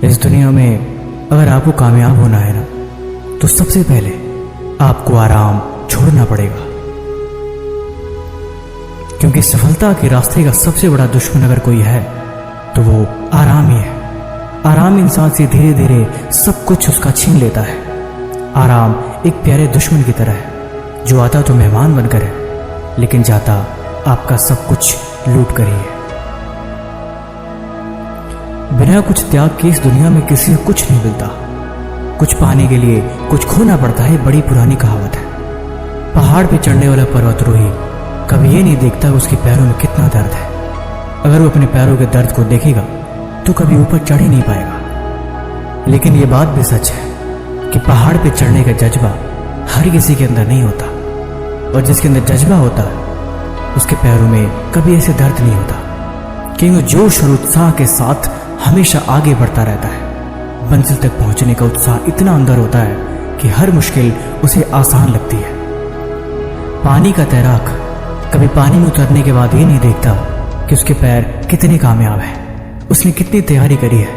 इस दुनिया में अगर आपको कामयाब होना है ना, तो सबसे पहले आपको आराम छोड़ना पड़ेगा। क्योंकि सफलता के रास्ते का सबसे बड़ा दुश्मन अगर कोई है तो वो आराम ही है। आराम इंसान से धीरे धीरे सब कुछ उसका छीन लेता है। आराम एक प्यारे दुश्मन की तरह है जो आता तो मेहमान बनकर है, लेकिन जाता आपका सब कुछ लूट कर ही है। बिना कुछ त्याग के इस दुनिया में किसी को कुछ नहीं मिलता। कुछ पाने के लिए कुछ खोना पड़ता है, बड़ी पुरानी कहावत है। पहाड़ पे चढ़ने वाला पर्वतारोही कभी ये नहीं देखता उसके पैरों में कितना दर्द है। अगर वो अपने पैरों के दर्द को देखेगा तो कभी ऊपर चढ़ ही नहीं पाएगा। लेकिन ये बात भी सच है कि पहाड़ पे चढ़ने का जज्बा हर किसी के अंदर नहीं होता, और जिसके अंदर जज्बा होता है उसके पैरों में कभी ऐसे दर्द नहीं होता, क्योंकि जोश और उत्साह के साथ हमेशा आगे बढ़ता रहता है। मंजिल तक पहुंचने का उत्साह इतना अंदर होता है कि हर मुश्किल उसे आसान लगती है। पानी का तैराक कभी पानी में उतरने के बाद ये नहीं देखता कि उसके पैर कितने कामयाब हैं, उसने कितनी तैयारी करी है,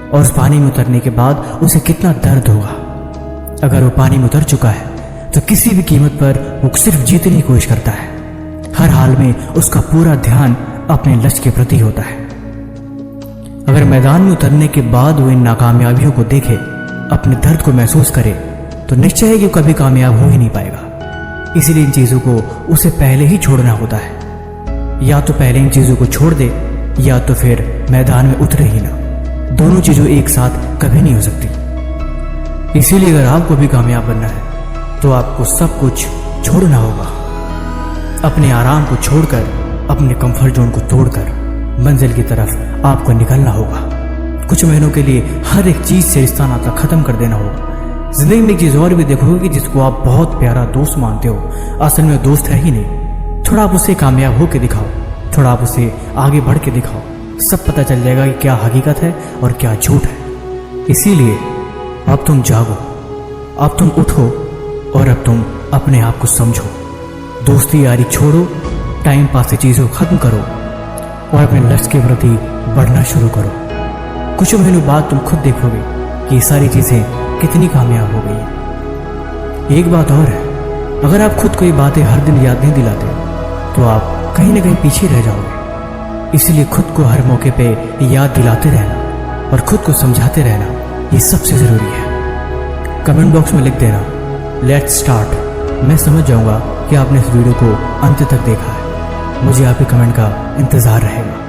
और उस पानी में उतरने के बाद उसे कितना दर्द होगा। अगर वो पानी में उतर चुका है तो किसी भी कीमत पर वो सिर्फ जीतने की कोशिश करता है। हर हाल में उसका पूरा ध्यान अपने लक्ष्य के प्रति होता है। अगर मैदान में उतरने के बाद वो इन नाकामयाबियों को देखे, अपने दर्द को महसूस करे, तो निश्चय है कि वो कभी कामयाब हो ही नहीं पाएगा। इसीलिए इन चीजों को उसे पहले ही छोड़ना होता है। या तो पहले इन चीजों को छोड़ दे, या तो फिर मैदान में उतरे ही ना। दोनों चीजों एक साथ कभी नहीं हो सकती। इसीलिए अगर आपको भी कामयाब बनना है तो आपको सब कुछ छोड़ना होगा। अपने आराम को छोड़कर, अपने कंफर्ट जोन को तोड़कर मंजिल की तरफ आपको निकलना होगा। कुछ महीनों के लिए हर एक चीज से रिश्ता नाता खत्म कर देना होगा। जिंदगी में एक चीज और भी देखोगे कि जिसको आप बहुत प्यारा दोस्त मानते हो, असल में दोस्त है ही नहीं। थोड़ा आप उसे कामयाब होकर दिखाओ, थोड़ा आप उसे आगे बढ़ के दिखाओ, सब पता चल जाएगा कि क्या हकीकत है और क्या झूठ है। इसीलिए अब तुम जागो, अब तुम उठो, और अब तुम अपने आप को समझो। दोस्ती यारी छोड़ो, टाइम पास की चीजों को खत्म करो और अपने लक्ष्य के प्रति बढ़ना शुरू करो। कुछ महीनों बाद तुम खुद देखोगे कि ये सारी चीजें कितनी कामयाब हो गई। एक बात और है, अगर आप खुद को ये बातें हर दिन याद नहीं दिलाते तो आप कहीं ना कहीं पीछे रह जाओगे। इसलिए खुद को हर मौके पे याद दिलाते रहना और खुद को समझाते रहना, ये सबसे जरूरी है। कमेंट बॉक्स में लिख देना लेट्स स्टार्ट। मैं समझ जाऊंगा कि आपने इस वीडियो को अंत तक देखा है। मुझे आपके कमेंट का इंतजार रहेगा।